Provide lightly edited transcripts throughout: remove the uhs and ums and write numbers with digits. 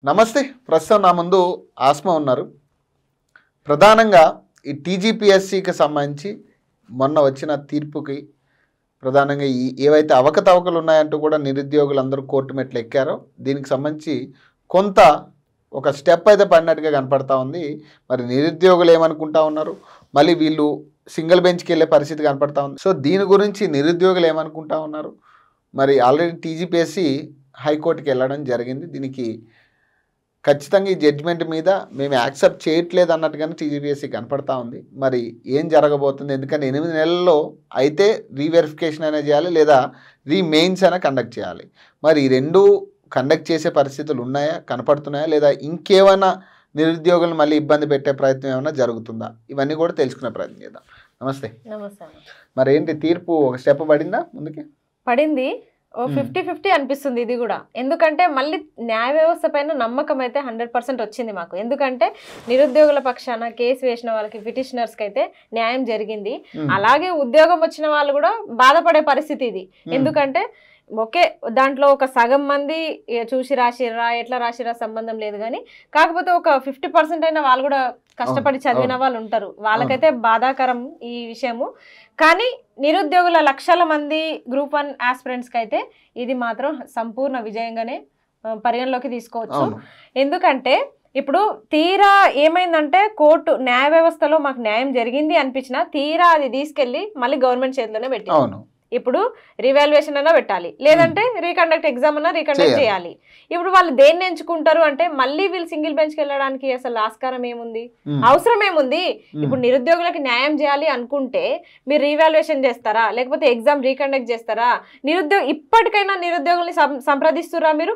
నమస్తే. ప్రస్తుతం నా ముందు ఆస్మా ఉన్నారు. ప్రధానంగా ఈ టీజీపీఎస్సీకి సంబంధించి మొన్న వచ్చిన తీర్పుకి ప్రధానంగా ఏవైతే అవకతవకలు ఉన్నాయంటూ కూడా నిరుద్యోగులందరూ కోర్టు మెట్లు ఎక్కారో దీనికి సంబంధించి కొంత ఒక స్టెప్ అయితే పడినట్టుగా కనపడతా ఉంది. మరి నిరుద్యోగులు ఏమనుకుంటా ఉన్నారు, మళ్ళీ వీళ్ళు సింగిల్ బెంచ్కి వెళ్ళే పరిస్థితి కనపడతా ఉంది. సో దీని గురించి నిరుద్యోగులు ఏమనుకుంటా ఉన్నారు, మరి ఆల్రెడీ టీజీపీఎస్సీ హైకోర్టుకి వెళ్ళడం జరిగింది. దీనికి ఖచ్చితంగా ఈ జడ్జిమెంట్ మీద మేము యాక్సెప్ట్ చేయట్లేదు అన్నట్టుగానే టీజీపీఎస్సీ కనపడతా ఉంది. మరి ఏం జరగబోతుంది, ఎందుకంటే 8 నెలల్లో అయితే రీవెరిఫికేషన్ అయినా చేయాలి, లేదా రీమెయిన్స్ అయినా కండక్ట్ చేయాలి. మరి ఈ రెండు కండక్ట్ చేసే పరిస్థితులు ఉన్నాయా, కనపడుతున్నాయా, లేదా ఇంకేమైనా నిరుద్యోగులను మళ్ళీ ఇబ్బంది పెట్టే ప్రయత్నం ఏమైనా జరుగుతుందా, ఇవన్నీ కూడా తెలుసుకునే ప్రయత్నం చేద్దాం. నమస్తే. మరి ఏంటి తీర్పు ఒక స్టెప్ పడిందా ముందుకి? పడింది. 50-50 అనిపిస్తుంది ఇది కూడా. ఎందుకంటే మళ్ళీ న్యాయ వ్యవస్థ పైన నమ్మకం అయితే 100% వచ్చింది మాకు. ఎందుకంటే నిరుద్యోగుల పక్షాన కేసు వేసిన వాళ్ళకి, పిటిషనర్స్కి అయితే న్యాయం జరిగింది. అలాగే ఉద్యోగం వచ్చిన వాళ్ళు కూడా బాధపడే పరిస్థితి ఇది. ఎందుకంటే ఓకే, దాంట్లో ఒక సగం మంది చూసి రాసిరా, ఎట్లా రాసిరా సంబంధం లేదు, కానీ కాకపోతే ఒక 50% అయినా వాళ్ళు కూడా కష్టపడి చదివిన వాళ్ళు ఉంటారు. వాళ్ళకైతే బాధాకరం ఈ విషయము. కానీ నిరుద్యోగుల లక్షల మంది గ్రూప్ 1 ఆస్పిరెంట్స్కి అయితే ఇది మాత్రం సంపూర్ణ విజయంగానే పరిగణలోకి తీసుకోవచ్చు. ఎందుకంటే ఇప్పుడు తీరా ఏమైందంటే కోర్టు న్యాయ వ్యవస్థలో మాకు న్యాయం జరిగింది అనిపించినా తీరా అది తీసుకెళ్ళి మళ్ళీ గవర్నమెంట్ చేతిలోనే పెట్టారు. ఇప్పుడు రీవాల్యుయేషన్ అయినా పెట్టాలి, లేదంటే రీకండక్ట్ ఎగ్జామ్ అన్నా రీకండక్ట్ చేయాలి. ఇప్పుడు వాళ్ళు దేన్ని ఎంచుకుంటారు అంటే మళ్ళీ వీళ్ళు సింగిల్ బెంచ్కి వెళ్ళడానికి అసలు ఆస్కారం ఏముంది, అవసరం ఏముంది? ఇప్పుడు నిరుద్యోగులకి న్యాయం చేయాలి అనుకుంటే మీరు రీవాల్యుయేషన్ చేస్తారా, లేకపోతే ఎగ్జామ్ రీకండక్ట్ చేస్తారా? ఇప్పటికైనా నిరుద్యోగుల్ని సంప్రదిస్తురా మీరు?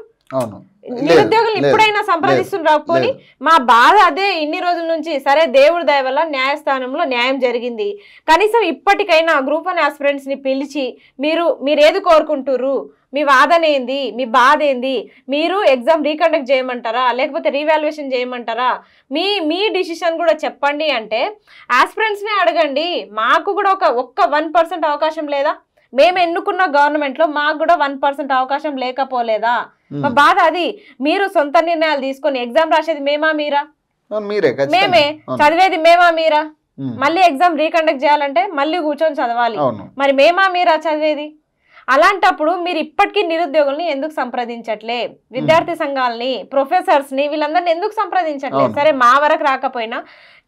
నిరుద్యోగులు ఇప్పుడైనా సంప్రదిస్తున్నారు. పోనీ మా బాధ అదే ఇన్ని రోజుల నుంచి. సరే, దేవుడి దయ వల్ల న్యాయస్థానంలో న్యాయం జరిగింది. కనీసం ఇప్పటికైనా గ్రూప్ 1 ఆస్పిరెంట్స్ ని పిలిచి మీరు ఏది కోరుకుంటుర్రు, మీ వాదన ఏంది, మీ బాధ ఏంది, మీరు ఎగ్జామ్ రీకండక్ట్ చేయమంటారా, లేకపోతే రీవాల్యుయేషన్ చేయమంటారా, మీ డిసిషన్ కూడా చెప్పండి అంటే ఆస్పిరెంట్స్నే అడగండి. మాకు కూడా ఒక్క 1% అవకాశం లేదా? మేము ఎన్నుకున్న గవర్నమెంట్లో మాకు కూడా 1% అవకాశం లేకపోలేదా? మా బాధ అది. మీరు సొంత నిర్ణయాలు తీసుకొని ఎగ్జామ్ రాసేది మేమా మీరా? మేమే. చదివేది మేమా మీరా? మళ్ళీ ఎగ్జామ్ రీకండక్ట్ చేయాలంటే మళ్ళీ కూర్చొని చదవాలి. మరి మేమా మీరా చదివేది? అలాంటప్పుడు మీరు ఇప్పటికీ నిరుద్యోగుల్ని ఎందుకు సంప్రదించట్లే? విద్యార్థి సంఘాలని, ప్రొఫెసర్స్ ని, వీళ్ళందరినీ ఎందుకు సంప్రదించట్లే? సరే, మా వరకు రాకపోయినా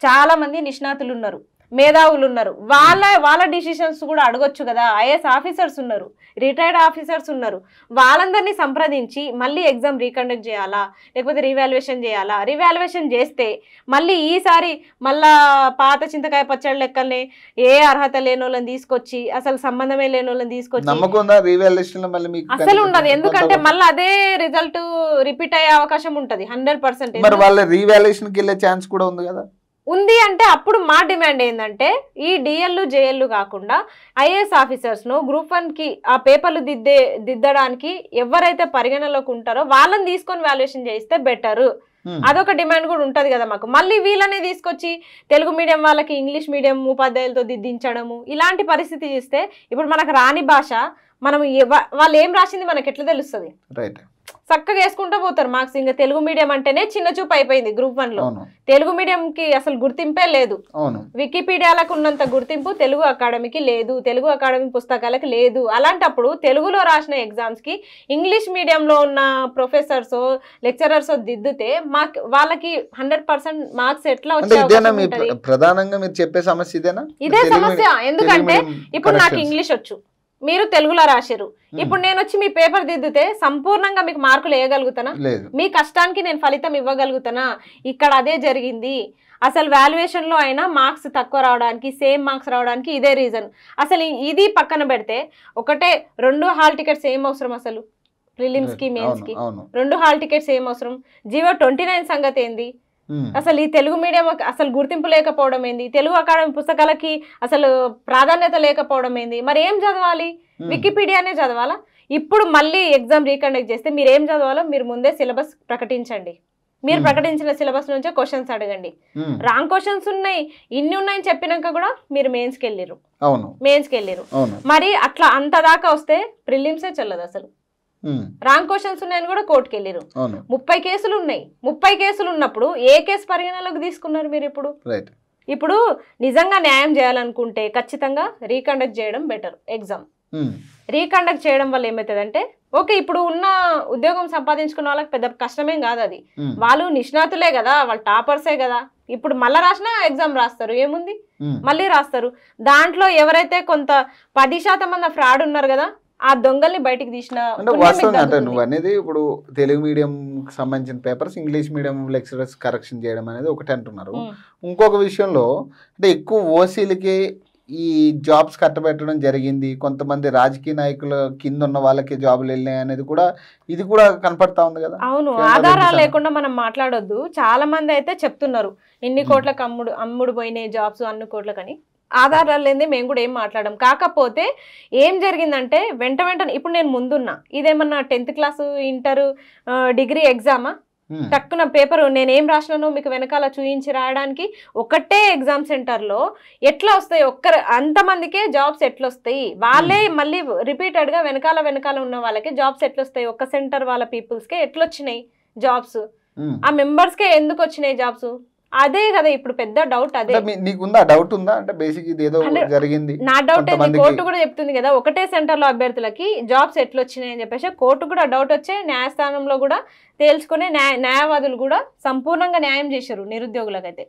చాలా మంది నిష్ణాతులు ఉన్నారు, మేధావులు ఉన్నారు, వాళ్ళ డిసిషన్స్ కూడా అడగొచ్చు కదా. ఐఏఎస్ ఆఫీసర్స్ ఉన్నారు, రిటైర్డ్ ఆఫీసర్స్ ఉన్నారు. వాళ్ళందరినీ సంప్రదించి మళ్ళీ ఎగ్జామ్ రీకండక్ట్ చేయాలా, లేకపోతే రీవాల్యుయేషన్ చేయాలా? రీవాల్యుయేషన్ చేస్తే మళ్ళీ ఈసారి మళ్ళా పాత చింతకాయ పచ్చడి లెక్కల్ని ఏ అర్హత లేని వాళ్ళని తీసుకొచ్చి, అసలు సంబంధమే లేని వాళ్ళని తీసుకొచ్చి అసలు ఉండదు. ఎందుకంటే మళ్ళీ అదే రిజల్ట్ రిపీట్ అయ్యే అవకాశం ఉంటది 100%. ఉంది అంటే అప్పుడు మా డిమాండ్ ఏంటంటే ఈ డిఎల్లు జేఎల్లు కాకుండా ఐఏఎస్ ఆఫీసర్స్ను గ్రూప్ 1కి ఆ పేపర్లు దిద్దడానికి ఎవరైతే పరిగణలోకి ఉంటారో వాళ్ళని తీసుకొని వాల్యుయేషన్ చేయిస్తే బెటర్. అదొక డిమాండ్ కూడా ఉంటది కదా మాకు. మళ్ళీ వీళ్ళనే తీసుకొచ్చి తెలుగు మీడియం వాళ్ళకి ఇంగ్లీష్ మీడియం ఉపాధ్యాయులతో దిద్దించడము, ఇలాంటి పరిస్థితి చేస్తే ఇప్పుడు మనకు రాని భాష మనం వాళ్ళు ఏం రాసింది మనకి ఎట్లా తెలుస్తుంది? చక్కగా వేసుకుంటూ పోతారు మార్క్స్. ఇంకా తెలుగు మీడియం అంటేనే చిన్న చూపు అయిపోయింది గ్రూప్ 1లో. తెలుగు మీడియం కి అసలు గుర్తింపే లేదు. వికీపీడియాలకు ఉన్నంత గుర్తింపు తెలుగు అకాడమీకి లేదు, తెలుగు అకాడమీ పుస్తకాలకు లేదు. అలాంటప్పుడు తెలుగులో రాసిన ఎగ్జామ్స్ కి ఇంగ్లీష్ మీడియంలో ఉన్న ప్రొఫెసర్స్ లెక్చరర్స్ దిద్దితే వాళ్ళకి 100% మార్క్స్ ఎట్లా వచ్చాయి? ప్రధానంగా మీరు చెప్పే సమస్య ఇదే సమస్య. ఎందుకంటే ఇప్పుడు నాకు ఇంగ్లీష్ వచ్చు, మీరు తెలుగులో రాశారు, ఇప్పుడు నేను వచ్చి మీ పేపర్ దిద్దితే సంపూర్ణంగా మీకు మార్కులు వేయగలుగుతానా? మీ కష్టానికి నేను ఫలితం ఇవ్వగలుగుతానా? ఇక్కడ అదే జరిగింది. అసలు వాల్యుయేషన్ లో అయినా మార్క్స్ తక్కువ రావడానికి, సేమ్ మార్క్స్ రావడానికి ఇదే రీజన్. అసలు ఇది పక్కన పెడితే ఒకటే 2 హాల్ టికెట్స్ ఏం అవసరం? అసలు ప్రిలిమ్స్ కి మెయిన్స్ కి 2 హాల్ టికెట్స్ ఏం అవసరం? జీవో 29 సంగతి ఏంది? అసలు ఈ తెలుగు మీడియం అసలు గుర్తింపు లేకపోవడం ఏంది? తెలుగు అకాడమీ పుస్తకాలకి అసలు ప్రాధాన్యత లేకపోవడం ఏంది? మరి ఏం చదవాలి? వికీపీడియానే చదవాలా? ఇప్పుడు మళ్ళీ ఎగ్జామ్ రీకండక్ట్ చేస్తే మీరు ఏం చదవాలో మీరు ముందే సిలబస్ ప్రకటించండి. మీరు ప్రకటించిన సిలబస్ నుంచే క్వశ్చన్స్ అడగండి. రాంగ్ క్వశ్చన్స్ ఉన్నాయి, ఇన్ని ఉన్నాయని చెప్పినాక కూడా మీరు మెయిన్స్కి వెళ్ళారు. మరి అట్లా అంత దాకా వస్తే ప్రిలిమ్సే చెల్లదు అసలు. రాంగ్ క్వశ్చన్స్ ఉన్నాయని కూడా కోర్టుకు వెళ్ళారు. 30 కేసులు ఉన్నాయి. 30 కేసులు ఉన్నప్పుడు ఏ కేసు పరిగణలోకి తీసుకున్నారు మీరు? ఇప్పుడు నిజంగా న్యాయం చేయాలనుకుంటే ఖచ్చితంగా రీకండక్ట్ చేయడం బెటర్. ఎగ్జామ్ రీకండక్ట్ చేయడం వల్ల ఏమవుతుందంటే, ఓకే ఇప్పుడు ఉన్న ఉద్యోగం సంపాదించుకున్న వాళ్ళకి పెద్ద కష్టమేం కాదు, అది వాళ్ళు నిష్ణాతులే కదా, వాళ్ళు టాపర్సే కదా. ఇప్పుడు మళ్ళీ రాసినా ఎగ్జామ్ రాస్తారు, ఏముంది మళ్ళీ రాస్తారు. దాంట్లో ఎవరైతే కొంత 10% మంది ఫ్రాడ్ ఉన్నారు కదా, ఆ దొంగల్ని బయటికి తీసిన నువ్వు అనేది ఇప్పుడు తెలుగు మీడియం సంబంధించిన papers English medium lecturers correction చేయడం అనేది ఒకటి అంటున్నారు. ఇంకొక విషయంలో అంటే ఎక్కువ ఓసీలకి ఈ జాబ్స్ కట్టబెట్టడం జరిగింది, కొంతమంది రాజకీయ నాయకుల కింద ఉన్న వాళ్ళకి జాబులు వెళ్ళినాయి అనేది కూడా ఇది కూడా కనపడతా ఉంది కదా. అవును, ఆధారాలు లేకుండా మనం మాట్లాడొద్దు. చాలా మంది అయితే చెప్తున్నారు ఇన్ని కోట్లకు అమ్ముడు పోయినాయి జాబ్స్, అన్ని కోట్లకని. ఆధారాలు లేని మేము కూడా ఏం మాట్లాడడం. కాకపోతే ఏం జరిగిందంటే వెంటనే ఇప్పుడు నేను ముందున్నా, ఇదేమన్నా 10th క్లాసు ఇంటర్ డిగ్రీ ఎగ్జామా? టక్కున పేపర్ నేనేం రాసినానో మీకు వెనకాల చూయించి రాయడానికి ఒకటే ఎగ్జామ్ సెంటర్లో ఎట్లా వస్తాయి? అంతమందికే జాబ్స్ ఎట్లా వస్తాయి? వాళ్ళే మళ్ళీ రిపీటెడ్గా వెనకాల ఉన్న వాళ్ళకి జాబ్స్ ఎట్లా వస్తాయి? ఒక్క సెంటర్ వాళ్ళ పీపుల్స్కే ఎట్లా వచ్చినాయి జాబ్స్? ఆ మెంబర్స్కే ఎందుకు వచ్చినాయి జాబ్స్? అదే కదా ఇప్పుడు పెద్ద డౌట్. అదే నీకుందా డౌట్ ఉందా అంటే బేసిక్ ఇది ఏదో జరిగింది. నా డౌట్ ఏంది, కోర్టు కూడా చెప్తుంది కదా ఒకటే సెంటర్ లో అభ్యర్థులకి జాబ్స్ ఎట్లా వచ్చినాయి అని చెప్పేసి. కోర్టు కూడా డౌట్ వచ్చే న్యాయస్థానంలో కూడా తేల్చుకునే న్యాయవాదులు కూడా సంపూర్ణంగా న్యాయం చేశారు నిరుద్యోగులకైతే.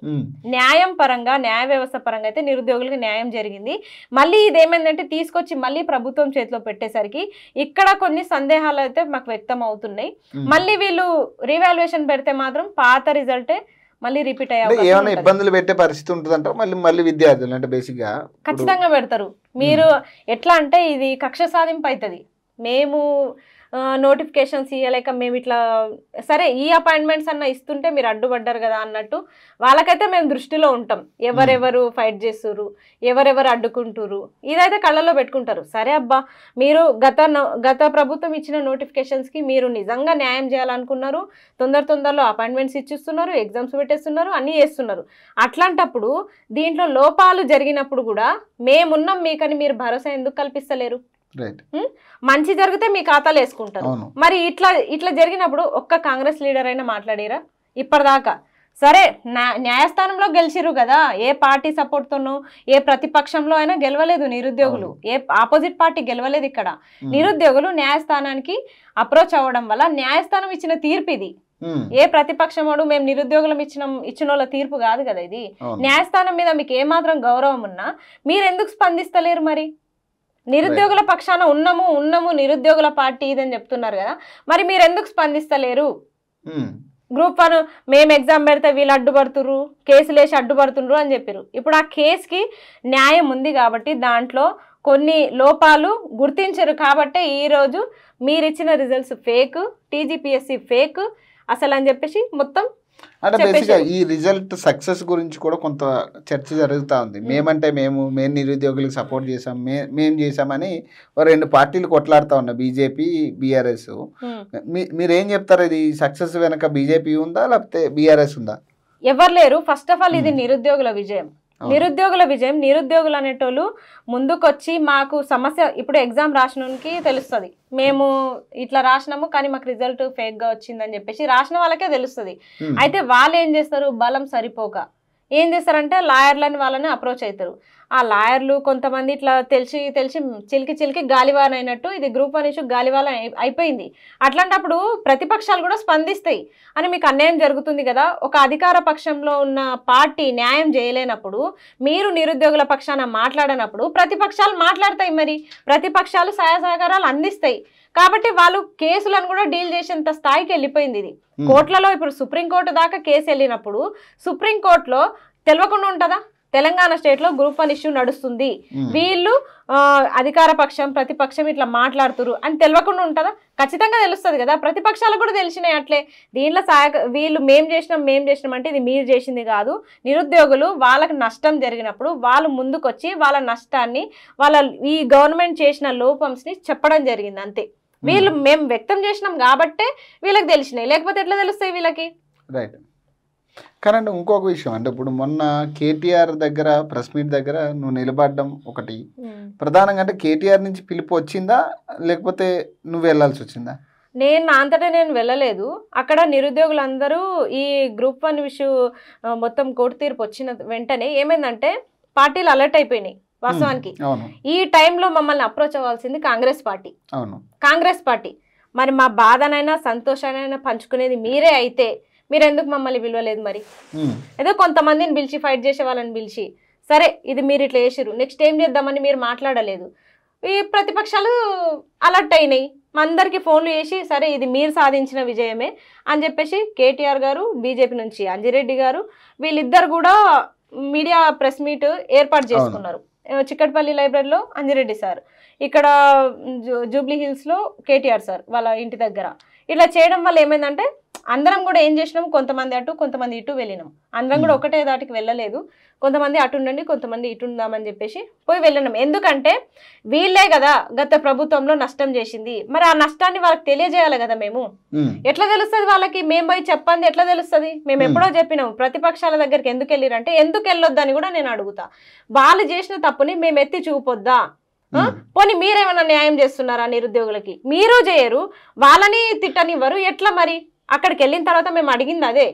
న్యాయం పరంగా, న్యాయ వ్యవస్థ పరంగా అయితే నిరుద్యోగులకి న్యాయం జరిగింది. మళ్ళీ ఇదేమైందంటే తీసుకొచ్చి మళ్ళీ ప్రభుత్వం చేతిలో పెట్టేసరికి ఇక్కడ కొన్ని సందేహాలు అయితే మాకు వ్యక్తం అవుతున్నాయి. మళ్ళీ వీళ్ళు రీవాల్యుయేషన్ పెడితే మాత్రం పాత రిజల్టే మళ్ళీ రిపీట్ అయ్యే ఏమైనా ఇబ్బందులు పెట్టే పరిస్థితి ఉంటుంది అంటారు. మళ్ళీ విద్యార్థులు అంటే బేసిక్ గా ఖచ్చితంగా పెడతారు. మీరు ఎట్లా అంటే ఇది కక్ష సాధింపు అవుతుంది. మేము నోటిఫికేషన్స్ ఇవ్వలేక మేము ఇట్లా సరే ఈ అపాయింట్మెంట్స్ అన్న ఇస్తుంటే మీరు అడ్డుపడ్డారు కదా అన్నట్టు వాళ్ళకైతే మేము దృష్టిలో ఉంటాం. ఎవరెవరు ఫైట్ చేస్తున్నారు, ఎవరెవరు అడ్డుకుంటురు, ఇదైతే కళ్ళలో పెట్టుకుంటారు. సరే అబ్బా, మీరు గత ప్రభుత్వం ఇచ్చిన నోటిఫికేషన్స్కి మీరు నిజంగా న్యాయం చేయాలనుకున్నారు, తొందరలో అపాయింట్మెంట్స్ ఇచ్చిస్తున్నారు, ఎగ్జామ్స్ పెట్టేస్తున్నారు, అన్నీ చేస్తున్నారు. అట్లాంటప్పుడు దీంట్లో లోపాలు జరిగినప్పుడు కూడా మేమున్నాం మీకని మీరు భరోసా ఎందుకు కల్పిస్తలేరు? మంచి జరిగితే మీ ఖాతాలు వేసుకుంటారు. మరి ఇట్లా జరిగినప్పుడు ఒక్క కాంగ్రెస్ లీడర్ అయినా మాట్లాడారా ఇప్పటిదాకా? సరే న్యాయస్థానంలో గెలిచిరు కదా, ఏ పార్టీ సపోర్ట్ తోనో ఏ ప్రతిపక్షంలో అయినా గెలవలేదు నిరుద్యోగులు, ఏ ఆపోజిట్ పార్టీ గెలవలేదు. ఇక్కడ నిరుద్యోగులు న్యాయస్థానానికి అప్రోచ్ అవ్వడం వల్ల న్యాయస్థానం ఇచ్చిన తీర్పు ఇది. ఏ ప్రతిపక్షం వాడు మేము నిరుద్యోగులం ఇచ్చిన వాళ్ళ తీర్పు కాదు కదా ఇది. న్యాయస్థానం మీద మీకు ఏమాత్రం గౌరవం ఉన్నా మీరు ఎందుకు స్పందిస్తలేరు? మరి నిరుద్యోగుల పక్షాన ఉన్నాము నిరుద్యోగుల పార్టీ ఇదని చెప్తున్నారు కదా, మరి మీరు ఎందుకు స్పందిస్తలేరు? గ్రూప్ 1 మేము ఎగ్జామ్ పెడితే వీళ్ళు అడ్డుపడుతుర్రు, కేసులు వేసి అడ్డుపడుతుండ్రు అని చెప్పారు. ఇప్పుడు ఆ కేసుకి న్యాయం ఉంది కాబట్టి దాంట్లో కొన్ని లోపాలు గుర్తించరు కాబట్టి ఈరోజు మీరు ఇచ్చిన రిజల్ట్స్ ఫేక్, టీజీపీఎస్సీ ఫేక్ అసలు అని చెప్పేసి మొత్తం అంటే బేసిక్గా ఈ రిజల్ట్ సక్సెస్ గురించి కూడా కొంత చర్చ జరుగుతూ ఉంది. మేము నిరుద్యోగులకు సపోర్ట్ చేసాం, మేము చేసామని 2 పార్టీలు కొట్లాడుతూ ఉన్నాయి, బీజేపీ బీఆర్ఎస్. మీరేం చెప్తారు? ఇది సక్సెస్ వెనక బీజేపీ ఉందా లేకపోతే బీఆర్ఎస్ ఉందా? ఎవరు లేరు. ఫస్ట్ ఆఫ్ ఆల్ ఇది నిరుద్యోగుల విజయం. నిరుద్యోగులు అనేటోళ్ళు ముందుకొచ్చి మాకు సమస్య ఇప్పుడు ఎగ్జామ్ రాసినోనికి తెలుస్తుంది, మేము ఇట్లా రాసినాము కానీ మాకు రిజల్ట్ ఫేక్ గా వచ్చిందని చెప్పేసి రాసిన వాళ్ళకే తెలుస్తుంది. అయితే వాళ్ళు ఏం చేస్తారు, బలం సరిపోక ఏం చేస్తారంటే లాయర్లని వాళ్ళని అప్రోచ్ అవుతారు. ఆ లాయర్లు కొంతమంది ఇట్లా తెలిసి చిలికి గాలివాన అయినట్టు ఇది గ్రూప్ 1 ఇష్యూ గాలివాన అయిపోయింది. అట్లాంటప్పుడు ప్రతిపక్షాలు కూడా స్పందిస్తాయి అని మీకు అన్యాయం జరుగుతుంది కదా. ఒక అధికార పక్షంలో ఉన్న పార్టీ న్యాయం చేయలేనప్పుడు, మీరు నిరుద్యోగుల పక్షాన మాట్లాడనప్పుడు ప్రతిపక్షాలు మాట్లాడతాయి. మరి ప్రతిపక్షాలు సహాయ సహకారాలు అందిస్తాయి కాబట్టి వాళ్ళు కేసులను కూడా డీల్ చేసేంత స్థాయికి వెళ్ళిపోయింది ఇది. కోర్టులలో ఇప్పుడు సుప్రీంకోర్టు దాకా కేసు వెళ్ళినప్పుడు సుప్రీంకోర్టులో తెలియకుండా ఉంటుందా? తెలంగాణ స్టేట్ లో గ్రూప్ 1 ఇష్యూ నడుస్తుంది, వీళ్ళు అధికార పక్షం ప్రతిపక్షం ఇట్లా మాట్లాడుతురు అని తెలియకుండా ఉంటుందా? ఖచ్చితంగా తెలుస్తుంది కదా. ప్రతిపక్షాలకు కూడా తెలిసినాయి అట్లే. దీంట్లో వీళ్ళు మేం చేసినాం అంటే ఇది మీరు చేసింది కాదు. నిరుద్యోగులు వాళ్ళకి నష్టం జరిగినప్పుడు వాళ్ళు ముందుకొచ్చి వాళ్ళ నష్టాన్ని వాళ్ళ ఈ గవర్నమెంట్ చేసిన లోపంస్ని చెప్పడం జరిగింది అంతే. వీళ్ళు మేము వ్యక్తం చేసినాం కాబట్టే వీళ్ళకి తెలిసినాయి, లేకపోతే ఎట్లా తెలుస్తాయి వీళ్ళకి? రైట్. కానీ ఇంకొక విషయం అంటే ఇప్పుడు మొన్న కేటీఆర్ దగ్గర ప్రెస్ మీట్ దగ్గర నువ్వు నిలబడడం ఒకటి, ప్రధానంగా అంటే కేటీఆర్ నుంచి పిలుపు వచ్చిందా లేకపోతే నువ్వు వెళ్ళాల్సి వచ్చిందా? నేను నా అంతటా నేను వెళ్ళలేదు. అక్కడ నిరుద్యోగులందరూ ఈ గ్రూప్ 1 ఇష్యూ మొత్తం కోర్టు తీర్పు వచ్చిన వెంటనే ఏమైందంటే పార్టీలు అలర్ట్ అయిపోయినాయి. వాస్తవానికి ఈ టైంలో మమ్మల్ని అప్రోచ్ అవ్వాల్సింది కాంగ్రెస్ పార్టీ. కాంగ్రెస్ పార్టీ మరి మా బాధనైనా సంతోషానైనా పంచుకునేది మీరే అయితే మీరు ఎందుకు మమ్మల్ని పిలవలేదు? మరి ఏదో కొంతమందిని పిలిచి ఫైట్ చేసే వాళ్ళని పిలిచి సరే ఇది మీరు ఇట్లా చేసిరు నెక్స్ట్ ఏం చేద్దామని మీరు మాట్లాడలేదు. ఈ ప్రతిపక్షాలు అలర్ట్ అయినాయి, అందరికీ ఫోన్లు చేసి సరే ఇది మీరు సాధించిన విజయమే అని చెప్పేసి కేటీఆర్ గారు, బీజేపీ నుంచి అంజిరెడ్డి గారు వీళ్ళిద్దరు కూడా మీడియా ప్రెస్ మీట్ ఏర్పాటు చేసుకున్నారు. చిక్కడపల్లి లైబ్రరీలో అంజిరెడ్డి సార్, ఇక్కడ జూబ్లీ హిల్స్లో కేటీఆర్ సార్ వాళ్ళ ఇంటి దగ్గర. ఇట్లా చేయడం వల్ల ఏమైందంటే అందరం కూడా ఏం చేసినాం, కొంతమంది అటు కొంతమంది ఇటు వెళ్ళినాం. అందరం కూడా ఒకటే దాటికి వెళ్ళలేదు, కొంతమంది అటు ఉండండి కొంతమంది ఇటు ఉందామని చెప్పేసి పోయి వెళ్ళినాం. ఎందుకంటే వీళ్ళే కదా గత ప్రభుత్వంలో నష్టం చేసింది, మరి ఆ నష్టాన్ని వాళ్ళకి తెలియజేయాలి కదా. మేము ఎట్లా తెలుస్తుంది వాళ్ళకి? మేము పోయి చెప్పండి ఎట్లా తెలుస్తుంది? మేము ఎప్పుడో చెప్పినాం. ప్రతిపక్షాల దగ్గరికి ఎందుకు వెళ్ళిరంటే ఎందుకు వెళ్ళొద్దని కూడా నేను అడుగుతా. వాళ్ళు చేసిన తప్పుని మేము ఎత్తి చూపొద్దా? పోనీ మీరేమన్నా న్యాయం చేస్తున్నారా నిరుద్యోగులకి? మీరు చేయరు, వాళ్ళని తిట్టనివ్వరు, ఎట్లా మరి? అక్కడికి వెళ్ళిన తర్వాత మేము అడిగింది అదే,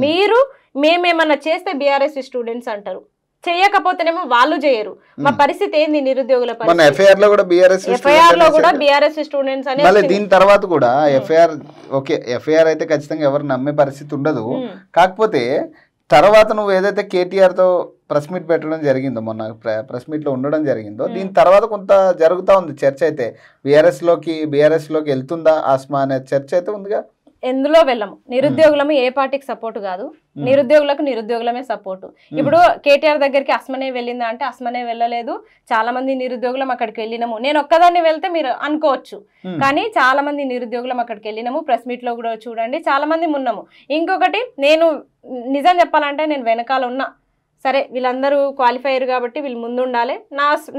మీరు మేమేమన్నా చేస్తే బీఆర్ఎస్ స్టూడెంట్స్ అంటారు, చేయకపోతేనేమో వాళ్ళు చేయరు. మా పరిస్థితి ఏంది నిరుద్యోగుల పరిస్థితి? ఎఫ్ఐఆర్ లో కూడా బీఆర్ఎస్ స్టూడెంట్స్ అని. దీని తర్వాత కూడా ఎఫ్ఐఆర్ ఓకే, ఎఫ్ఐఆర్ అయితే ఖచ్చితంగా ఎవరు నమ్మే పరిస్థితి ఉండదు. కాకపోతే తర్వాత నువ్వు ఏదైతే కేటీఆర్ తో ప్రెస్ మీట్ పెట్టడం జరిగిందో, మొన్న ప్రెస్ మీట్ లో ఉండడం జరిగిందో, దీని తర్వాత కొంత జరుగుతూ ఉంది చర్చ. అయితే బీఆర్ఎస్ లోకి వెళ్తుందా ఆస్మా అనే చర్చ అయితే ఉందిగా. ఎందులో వెళ్ళము, నిరుద్యోగులము ఏ పార్టీకి సపోర్ట్ కాదు, నిరుద్యోగులకు నిరుద్యోగులమే సపోర్టు. ఇప్పుడు కేటీఆర్ దగ్గరికి అస్మనే వెళ్ళిందా అంటే అస్మనే వెళ్ళలేదు, చాలా మంది నిరుద్యోగులం అక్కడికి వెళ్ళినాము. నేను ఒక్కదాన్ని వెళ్తే మీరు అనుకోవచ్చు, కానీ చాలా మంది నిరుద్యోగులం అక్కడికి వెళ్ళినాము. ప్రెస్ మీట్ లో కూడా చూడండి చాలా మంది ఉన్నాము. ఇంకొకటి నేను నిజం చెప్పాలంటే నేను వెనకాల ఉన్నా. సరే వీళ్ళందరూ క్వాలిఫై అయ్యారు కాబట్టి వీళ్ళు ముందు ఉండాలి,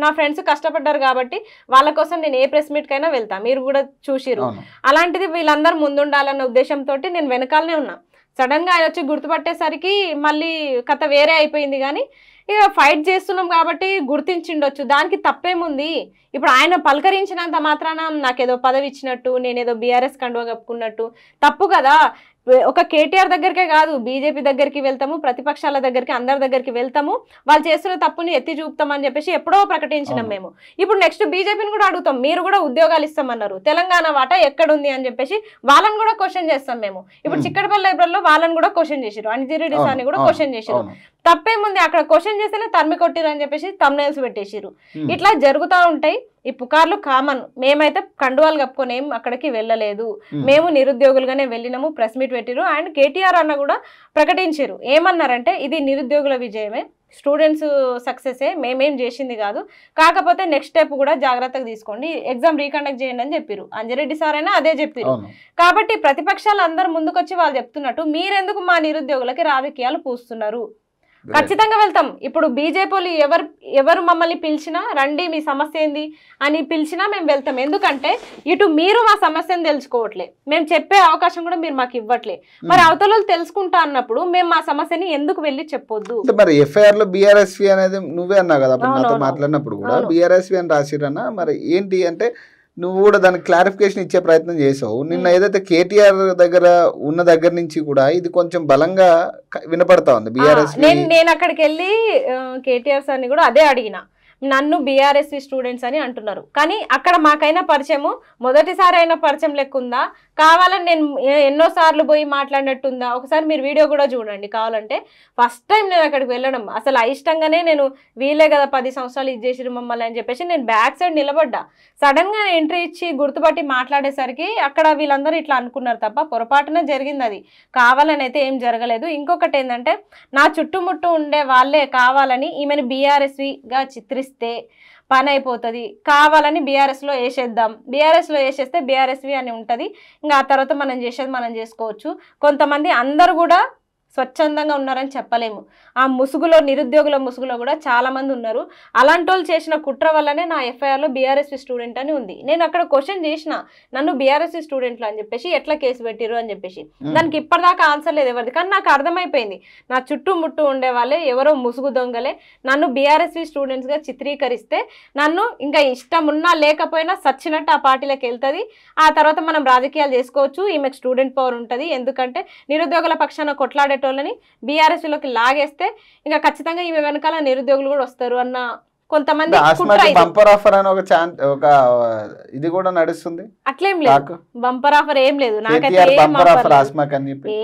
నా ఫ్రెండ్స్ కష్టపడ్డారు కాబట్టి వాళ్ళ కోసం నేను ఏ ప్రెస్ మీట్కైనా వెళ్తా, మీరు కూడా చూసిరు. అలాంటిది వీళ్ళందరూ ముందు ఉండాలన్న ఉద్దేశంతో నేను వెనకాలనే ఉన్నా. సడన్గా ఆయన వచ్చి గుర్తుపట్టేసరికి మళ్ళీ కథ వేరే అయిపోయింది. కానీ ఇక ఫైట్ చేస్తున్నాం కాబట్టి గుర్తించిండొచ్చు, దానికి తప్పేముంది? ఇప్పుడు ఆయన పలకరించినంత మాత్రాన నాకేదో పదవి ఇచ్చినట్టు, నేనేదో బీఆర్ఎస్ కండువా కప్పుకున్నట్టు తప్పు కదా. ఒక కేటీఆర్ దగ్గరికే కాదు, బీజేపీ దగ్గరికి వెళ్తాము, ప్రతిపక్షాల దగ్గరికి, అందరి దగ్గరికి వెళ్తాము, వాళ్ళు చేస్తున్న తప్పుని ఎత్తి చూపుతామని చెప్పేసి ఎప్పుడో ప్రకటించినాం మేము. ఇప్పుడు నెక్స్ట్ బీజేపీని కూడా అడుగుతాం, మీరు కూడా ఉద్యోగాలు ఇస్తామన్నారు, తెలంగాణ వాటా ఎక్కడుంది అని చెప్పేసి వాళ్ళని కూడా క్వశ్చన్ చేస్తాం మేము. ఇప్పుడు చిక్కడపల్లి లైబ్రరీలో వాళ్ళని కూడా క్వశ్చన్ చేసిరు, అంజిరెడ్డి సార్ని కూడా క్వశ్చన్ చేసిరు. తప్పేముంది? అక్కడ క్వశ్చన్ చేస్తేనే తరిమి కొట్టిరు అని చెప్పేసి తమ్నైల్స్ పెట్టేసిరు. ఇట్లా జరుగుతూ ఉంటాయి. ఈ పుకార్లు కామన్. మేమైతే కండువాలు కప్పుకొని ఏం అక్కడికి వెళ్ళలేదు, మేము నిరుద్యోగులుగానే వెళ్ళినాము. ప్రెస్ మీట్ పెట్టిరు అండ్ కేటీఆర్ అన్న కూడా ప్రకటించారు. ఏమన్నారంటే ఇది నిరుద్యోగుల విజయమే, స్టూడెంట్స్ సక్సెసే, మేమేం చేసింది కాదు, కాకపోతే నెక్స్ట్ స్టెప్ కూడా జాగ్రత్తగా తీసుకోండి, ఎగ్జామ్ రీకండక్ట్ చేయండి అని చెప్పారు. అంజిరెడ్డి సార్ అయినా అదే చెప్పారు. కాబట్టి ప్రతిపక్షాలు అందరు ముందుకొచ్చి వాళ్ళు చెప్తున్నట్టు మీరెందుకు మా నిరుద్యోగులకి రాజకీయాలు పూస్తున్నారు? ఖచ్చితంగా వెళ్తాం. ఇప్పుడు బీజేపీలు ఎవరు మమ్మల్ని పిలిచినా రండి మీ సమస్య ఏంది అని పిలిచినా మేము వెళ్తాం. ఎందుకంటే ఇటు మీరు మా సమస్యను తెలుసుకోవట్లే, మేము చెప్పే అవకాశం కూడా మీరు మాకు ఇవ్వట్లే. మరి అవతల తెలుసుకుంటా అన్నప్పుడు మేము మా సమస్యని ఎందుకు వెళ్ళి చెప్పొద్దు? మరి ఎఫ్ఐఆర్ లో బీఆర్ఎస్వి అనేది నువ్వే అన్నావు కదా నాతో మాట్లాడినప్పుడు కూడా, బీఆర్ఎస్వి అని రాసిరన్నా. మరి ఏంటి అంటే నువ్వు కూడా దానికి క్లారిఫికేషన్ ఇచ్చే ప్రయత్నం చేసావు. నిన్న ఏదైతే కేటీఆర్ దగ్గర ఉన్న దగ్గర నుంచి కూడా ఇది కొంచెం బలంగా వినపడతా ఉంది బీఆర్ఎస్. నేను అక్కడికి వెళ్ళి కేటీఆర్ సార్ని కూడా అదే అడిగిన, నన్ను బీఆర్ఎస్వి స్టూడెంట్స్ అని అంటున్నారు, కానీ అక్కడ మాకైనా పరిచయము మొదటిసారి అయినా పరిచయం లెక్క ఉందా? కావాలని నేను ఎన్నోసార్లు పోయి మాట్లాడినట్టుందా? ఒకసారి మీరు వీడియో కూడా చూడండి కావాలంటే. ఫస్ట్ టైం నేను అక్కడికి వెళ్ళడం అసలు అయిష్టంగానే, నేను వీలే కదా 10 సంవత్సరాలు ఇది చేసిరు మమ్మల్ని అని చెప్పేసి నేను బ్యాక్ సైడ్ నిలబడ్డా. సడన్గా ఎంట్రీ ఇచ్చి గుర్తుపట్టి మాట్లాడేసరికి అక్కడ వీళ్ళందరూ ఇట్లా అనుకున్నారు తప్ప పొరపాటున జరిగింది, అది కావాలని అయితే ఏం జరగలేదు. ఇంకొకటి ఏంటంటే నా చుట్టుముట్టు ఉండే వాళ్ళే కావాలని ఈమెను బీఆర్ఎస్విగా చిత్రిస్తే పని అయిపోతుంది, కావాలని బీఆర్ఎస్లో వేసేద్దాం, బీఆర్ఎస్లో వేసేస్తే బీఆర్ఎస్వి అని ఉంటుంది, ఇంకా ఆ తర్వాత మనం చేసేది మనం చేసుకోవచ్చు. కొంతమంది అందరు కూడా స్వచ్ఛందంగా ఉన్నారని చెప్పలేము. ఆ ముసుగులో, నిరుద్యోగుల ముసుగులో కూడా చాలా మంది ఉన్నారు. అలాంటి వాళ్ళు చేసిన కుట్ర వల్లనే నా ఎఫ్ఐఆర్లో బీఆర్ఎస్వి స్టూడెంట్ అని ఉంది. నేను అక్కడ క్వశ్చన్ చేసిన, నన్ను బీఆర్ఎస్వి స్టూడెంట్లు అని చెప్పేసి ఎట్లా కేసు పెట్టిరు అని చెప్పేసి. దానికి ఇప్పటిదాకా ఆన్సర్ లేదు ఎవరిది. కానీ నాకు అర్థమైపోయింది, నా చుట్టుముట్టు ఉండే వాళ్ళే ఎవరో ముసుగు దొంగలే నన్ను బీఆర్ఎస్వి స్టూడెంట్స్గా చిత్రీకరిస్తే నన్ను ఇంకా ఇష్టం ఉన్నా లేకపోయినా సచ్చినట్టు ఆ పార్టీలోకి వెళ్తుంది. ఆ తర్వాత మనం రాజకీయాలు చేసుకోవచ్చు. ఈమెకు స్టూడెంట్ పవర్ ఉంటుంది. ఎందుకంటే నిరుద్యోగుల పక్షాన కొట్లాడేటోళ్ళని బీఆర్ఎస్లోకి లాగేస్తే ఇంకా ఖచ్చితంగా ఈమె వెనకాల నిరుద్యోగులు కూడా వస్తారు అన్న కొంతమంది బంపర్ ఆఫర్ అని ఒక ఇది కూడా నడుస్తుంది. అట్లేం లేదు, బంపర్ ఆఫర్ ఏం లేదు. నాకైతే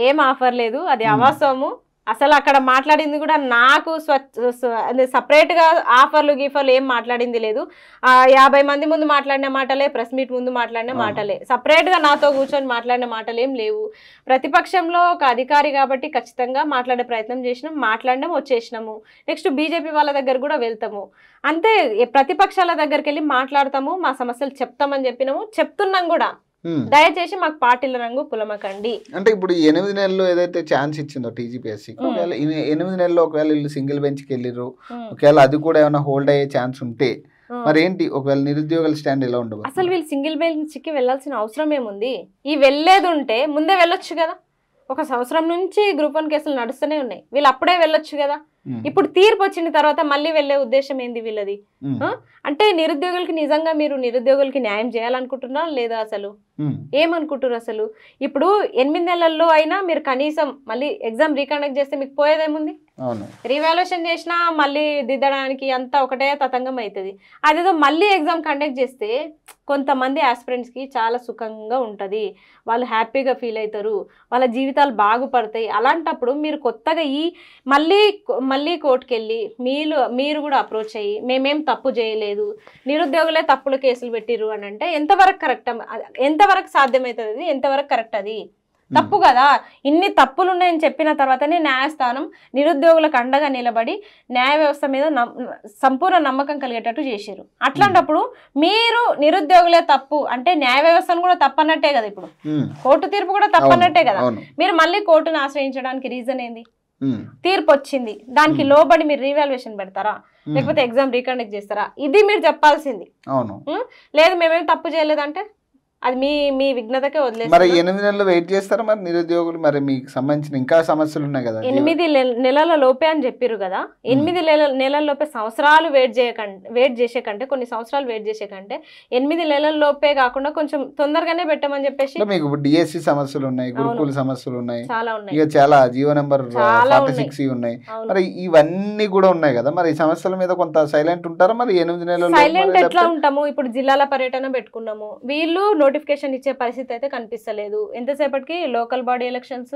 ఏం ఆఫర్ లేదు. అది అవాస్తవము. అసలు అక్కడ మాట్లాడింది కూడా నాకు సపరేట్గా ఆఫర్లు గీఫర్లు ఏం మాట్లాడింది లేదు. 50 మంది ముందు మాట్లాడిన మాటలే, ప్రెస్ మీట్ ముందు మాట్లాడిన మాటలే, సపరేట్గా నాతో కూర్చొని మాట్లాడిన మాటలు ఏం లేవు. ప్రతిపక్షంలో ఒక అధికారి కాబట్టి ఖచ్చితంగా మాట్లాడే ప్రయత్నం చేసినాం, మాట్లాడినాం, వచ్చేసినాము. నెక్స్ట్ బీజేపీ వాళ్ళ దగ్గర కూడా వెళ్తాము. అంతే, ప్రతిపక్షాల దగ్గరికి వెళ్ళి మాట్లాడతాము, మా సమస్యలు చెప్తామని చెప్పినాము, చెప్తున్నాం కూడా. దయచేసి మాకు పార్టీల రంగు పులమకండి. అంటే ఇప్పుడు 8 నెలలు ఏదైతే ఛాన్స్ ఇచ్చిందో టీజీపీఎస్సీ, ఒకవేళ 8 నెలల్లో ఒకవేళ వీళ్ళు సింగిల్ బెంచ్కి వెళ్ళిర్రు, ఒకవేళ అది కూడా ఏమైనా హోల్డ్ అయ్యే ఛాన్స్ ఉంటే మరి ఏంటి, ఒకవేళ నిరుద్యోగుల స్టాండ్ ఎలా ఉండదు? అసలు వీళ్ళు సింగిల్ బెంచ్కి వెళ్ళాల్సిన అవసరం ఏముంది? ఈ వెళ్ళేది ఉంటే ముందే వెళ్ళొచ్చు కదా. 1 సంవత్సరం నుంచి గ్రూప్ 1 కేసులు నడుస్తూనే ఉన్నాయి. వీళ్ళు అప్పుడే వెళ్ళొచ్చు కదా. ఇప్పుడు తీర్పు వచ్చిన తర్వాత మళ్ళీ వెళ్ళే ఉద్దేశం ఏంది వీళ్ళది? అంటే నిరుద్యోగులకి నిజంగా మీరు నిరుద్యోగులకి న్యాయం చేయాలనుకుంటున్నారా లేదా? అసలు ఏమనుకుంటున్నారు? అసలు ఇప్పుడు 8 నెలల్లో అయినా మీరు కనీసం మళ్ళీ ఎగ్జామ్ రీకండక్ట్ చేస్తే మీకు పోయేదేముంది? రీవాల్యుయేషన్ చేసినా మళ్ళీ దిద్దడానికి అంతా ఒకటే తతంగం అవుతుంది. అదేదో మళ్ళీ ఎగ్జామ్ కండక్ట్ చేస్తే కొంతమంది ఆస్పిరెంట్స్కి చాలా సుఖంగా ఉంటుంది, వాళ్ళు హ్యాపీగా ఫీల్ అవుతారు, వాళ్ళ జీవితాలు బాగుపడతాయి. అలాంటప్పుడు మీరు కొత్తగా మళ్ళీ కోర్టుకు వెళ్ళి మీరు కూడా అప్రోచ్ అయ్యి మేమేం తప్పు చేయలేదు, నిరుద్యోగులే తప్పులు కేసులు పెట్టిరు అని అంటే ఎంతవరకు కరెక్ట్? ఎంతవరకు సాధ్యమవుతుంది? ఎంతవరకు కరెక్ట్? అది తప్పు కదా. ఇన్ని తప్పులు ఉన్నాయని చెప్పిన తర్వాతనే న్యాయస్థానం నిరుద్యోగులకు అండగా నిలబడి న్యాయ వ్యవస్థ మీద సంపూర్ణ నమ్మకం కలిగేటట్టు చేశారు. అట్లాంటప్పుడు మీరు నిరుద్యోగులే తప్పు అంటే న్యాయ వ్యవస్థను కూడా తప్పన్నట్టే కదా. ఇప్పుడు కోర్టు తీర్పు కూడా తప్పన్నట్టే కదా. మీరు మళ్ళీ కోర్టును ఆశ్రయించడానికి రీజన్ ఏంది? తీర్పు వచ్చింది, దానికి లోబడి మీరు రీవాల్యుయేషన్ పెడతారా, లేకపోతే ఎగ్జామ్ రీకండక్ట్ చేస్తారా? ఇది మీరు చెప్పాల్సింది. లేదు మేమేం తప్పు చేయలేదంటే అది మీ విఘ్నతకే వదిలేస్తారు. మరి 8 నెలలు వెయిట్ చేస్తారా మరి నిరుద్యోగులు? మరి మీకు సంబంధించిన ఇంకా సమస్యలు ఉన్నాయి కదా. 8 నెలల లోపే అని చెప్పారు కదా. 8 నెలల లోపే సంవత్సరాలు వెయిట్ చేసే కంటే కొన్ని సంవత్సరాలు వెయిట్ చేసే కంటే 8 నెలల లోపే కాకుండా కొంచెం తొందరగానే పెట్టమని చెప్పేసి. మీకు డిఎస్సి సమస్యలు ఉన్నాయి, గురుకుల సమస్యలు ఉన్నాయి, చాలా ఉన్నాయి, ఇక చాలా జీవో నెంబర్ 46 ఉన్నాయి. మరి ఇవన్నీ కూడా ఉన్నాయి కదా. మరి ఈ సమస్యల మీద కొంత సైలెంట్ ఉంటారా? మరి 8 నెలలు సైలెంట్ ఎట్లా ఉంటాము? ఇప్పుడు జిల్లాల పర్యటన పెట్టుకున్నాము, వీళ్ళు నోటిఫికేషన్ ఇచ్చే పరిస్థితి అయితే కనిపిస్తలేదు. ఎంతసేపటికి లోకల్ బాడీ ఎలక్షన్స్,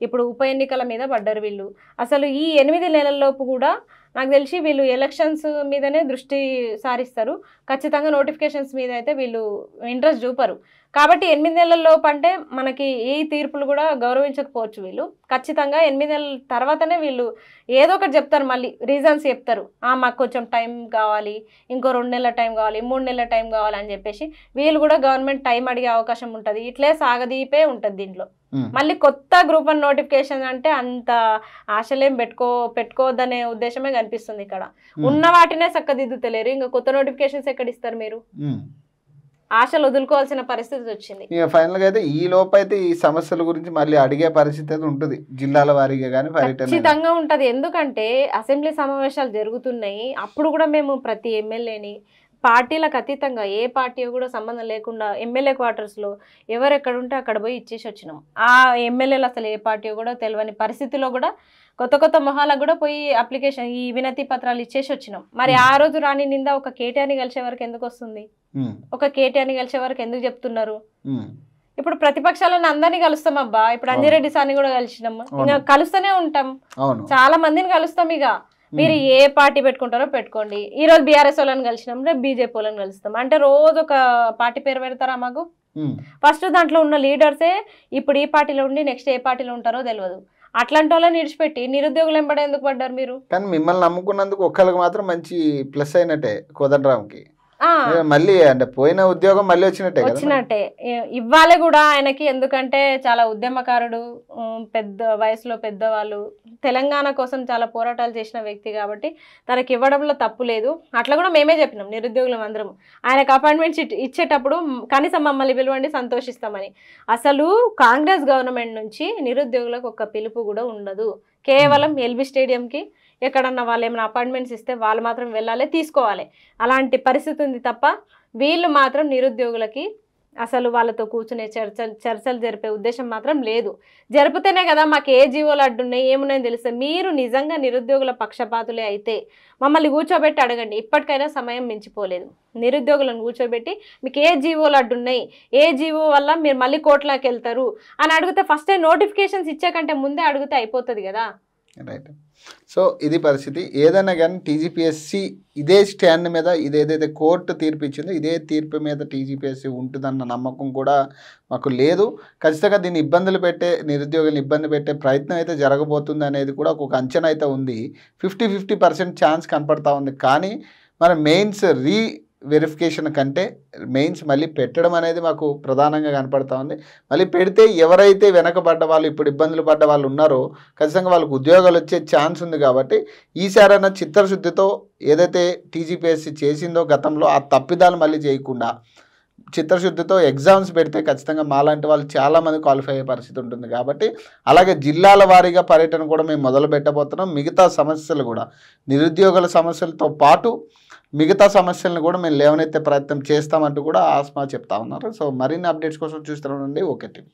ఇప్పుడు ఉప ఎన్నికల మీద పడ్డారు వీళ్ళు. అసలు ఈ 8 నెలల్లోపు కూడా నాకు తెలిసి వీళ్ళు ఎలక్షన్స్ మీదనే దృష్టి సారిస్తారు. ఖచ్చితంగా నోటిఫికేషన్స్ మీద అయితే వీళ్ళు ఇంట్రెస్ట్ చూపరు. కాబట్టి 8 నెలల లోపు అంటే మనకి ఈ తీర్పులు కూడా గౌరవించకపోవచ్చు వీళ్ళు. ఖచ్చితంగా 8 నెలల తర్వాతనే వీళ్ళు ఏదో ఒకటి చెప్తారు, మళ్ళీ రీజన్స్ చెప్తారు. మాకు కొంచెం టైం కావాలి, ఇంకో 2 నెలల టైం కావాలి, 3 నెలల టైం కావాలి అని చెప్పేసి వీళ్ళు కూడా గవర్నమెంట్ టైం అడిగే అవకాశం ఉంటుంది. ఇట్లే సాగదీపే ఉంటుంది దీంట్లో. మళ్ళీ కొత్త గ్రూప్ 1 నోటిఫికేషన్ అంటే అంత ఆశలేం పెట్టుకోవద్దనే ఉద్దేశమే కనిపిస్తుంది ఇక్కడ. ఉన్న వాటినే చక్కదిద్దుతలేరు, ఇంకా కొత్త నోటిఫికేషన్స్ ఎక్కడ ఇస్తారు మీరు? ఆశలు వదులుకోవాల్సిన పరిస్థితి వచ్చింది. ఫైనల్ గా అయితే ఈ లోపైతే ఈ సమస్యల గురించి మళ్ళీ అడిగే పరిస్థితి అయితే ఉంటుంది జిల్లాల వారీగా కానీ ఖచ్చితంగా ఉంటది. ఎందుకంటే అసెంబ్లీ సమావేశాలు జరుగుతున్నాయి, అప్పుడు కూడా మేము ప్రతి ఎమ్మెల్యేని పార్టీలకు అతీతంగా ఏ పార్టీ కూడా సంబంధం లేకుండా ఎమ్మెల్యే క్వార్టర్స్లో ఎవరెక్కడ ఉంటే అక్కడ పోయి ఇచ్చేసి వచ్చినాం. ఆ ఎమ్మెల్యేలు అసలు ఏ పార్టీ కూడా తెలియని పరిస్థితిలో కూడా కొత్త మొహాలకు కూడా పోయి అప్లికేషన్ ఈ వినతి పత్రాలు ఇచ్చేసి వచ్చినాం. మరి ఆ రోజు రాని నింద ఒక కేటీఆర్ని కలిసే వరకు ఎందుకు వస్తుంది? ఒక కేటీఆర్ని కలిసే వరకు ఎందుకు చెప్తున్నారు? ఇప్పుడు ప్రతిపక్షాలను అందరినీ కలుస్తాం అబ్బా. ఇప్పుడు అంజిరెడ్డి సార్ని కూడా కలిసినాం, ఇంకా కలుస్తూనే ఉంటాం, చాలా మందిని కలుస్తాం. ఇక మీరు ఏ పార్టీ పెట్టుకుంటారో పెట్టుకోండి. ఈ రోజు బీఆర్ఎస్ వాళ్ళని కలిసినాం, రేపు బీజేపీ వాళ్ళని కలుస్తాం. అంటే రోజు ఒక పార్టీ పేరు పెడతారా మాకు? ఫస్ట్ దాంట్లో ఉన్న లీడర్సే ఇప్పుడు ఈ పార్టీలో ఉండి నెక్స్ట్ ఏ పార్టీలో ఉంటారో తెలియదు. అట్లాంటి వాళ్ళని విడిచిపెట్టి నిరుద్యోగులు ఎంబడే ఎందుకు పడ్డారు మీరు? కానీ మిమ్మల్ని నమ్ముకున్నందుకు ఒక్కరికి మాత్రం మంచి ప్లస్ అయినట్టే కోదండరామ్కి. ఆ, మళ్ళీ అంటే పోయిన ఉద్యోగం మళ్ళీ వచ్చినట్టే కదా మరి. వచ్చినట్టే ఇవ్వాలి కూడా ఆయనకి. ఎందుకంటే చాలా ఉద్యమకారుడు, పెద్ద వయసులో పెద్దవాళ్ళు, తెలంగాణ కోసం చాలా పోరాటాలు చేసిన వ్యక్తి కాబట్టి తనకి ఇవ్వడంలో తప్పు లేదు. అట్లా కూడా మేమే చెప్పినాం నిరుద్యోగులం అందరం, ఆయనకు అపాయింట్మెంట్స్ ఇచ్చేటప్పుడు కనీసం మమ్మల్ని పిలవండి సంతోషిస్తామని. అసలు కాంగ్రెస్ గవర్నమెంట్ నుంచి నిరుద్యోగులకు ఒక్క పిలుపు కూడా ఉండదు. కేవలం ఎల్బీ స్టేడియంకి ఎక్కడన్నా వాళ్ళు ఏమైనా అపాయింట్మెంట్స్ ఇస్తే వాళ్ళు మాత్రం వెళ్ళాలి, తీసుకోవాలి. అలాంటి పరిస్థితి ఉంది తప్ప వీళ్ళు మాత్రం నిరుద్యోగులకి అసలు వాళ్ళతో కూర్చునే చర్చలు జరిపే ఉద్దేశం మాత్రం లేదు. జరిపితేనే కదా మాకు ఏ జీవోలు అడ్డున్నాయి ఏమున్నాయని తెలుస్తుంది. మీరు నిజంగా నిరుద్యోగుల పక్షపాతులే అయితే మమ్మల్ని కూర్చోబెట్టి అడగండి. ఇప్పటికైనా సమయం మించిపోలేదు. నిరుద్యోగులను కూర్చోబెట్టి మీకు ఏ జీవోలు అడ్డున్నాయి, ఏ జీవో వల్ల మీరు మళ్ళీ కోర్టులోకి వెళ్తారు అని అడిగితే ఫస్ట్ నోటిఫికేషన్స్ ఇచ్చే కంటే ముందే అడిగితే అయిపోతుంది కదా. రైట్. సో ఇది పరిస్థితి. ఏదైనా కానీ టీజీపీఎస్సీ ఇదే స్టాండ్ మీద ఇదేదైతే కోర్టు తీర్పు ఇచ్చిందో ఇదే తీర్పు మీద టీజీపీఎస్సీ ఉంటుందన్న నమ్మకం కూడా మాకు లేదు. ఖచ్చితంగా దీన్ని నిరుద్యోగులను ఇబ్బంది పెట్టే ప్రయత్నం అయితే జరగబోతుంది అనేది కూడా ఒక అంచనా అయితే ఉంది. 50-50% ఛాన్స్ కనపడతా ఉంది. కానీ మన మెయిన్స్ వెరిఫికేషన్ కంటే మెయిన్స్ మళ్ళీ పెట్టడం అనేది మాకు ప్రధానంగా కనపడతా ఉంది. మళ్ళీ పెడితే ఎవరైతే వెనకబడ్డ వాళ్ళు, ఇప్పుడు ఇబ్బందులు పడ్డ వాళ్ళు ఉన్నారో ఖచ్చితంగా వాళ్ళకు ఉద్యోగాలు వచ్చే ఛాన్స్ ఉంది. కాబట్టి ఈసారైనా చిత్తశుద్ధితో ఏదైతే టీజీపీఎస్సీ చేసిందో గతంలో ఆ తప్పిదాలు మళ్ళీ చేయకుండా చిత్తశుద్ధితో ఎగ్జామ్స్ పెడితే ఖచ్చితంగా మాలాంటి వాళ్ళు చాలామంది క్వాలిఫై అయ్యే పరిస్థితి ఉంటుంది. కాబట్టి అలాగే జిల్లాల వారీగా పర్యటన కూడా మేము మొదలు పెట్టబోతున్నాం. మిగతా సమస్యలు కూడా నిరుద్యోగుల సమస్యలతో పాటు మిగతా సమస్యలను కూడా మేము లేవనెత్తే ప్రయత్నం చేస్తామంటూ కూడా ఆస్మా చెప్తా ఉన్నారు. సో మరిన్ని అప్డేట్స్ కోసం చూస్తూ ఉండండి ఓకే టీవీ.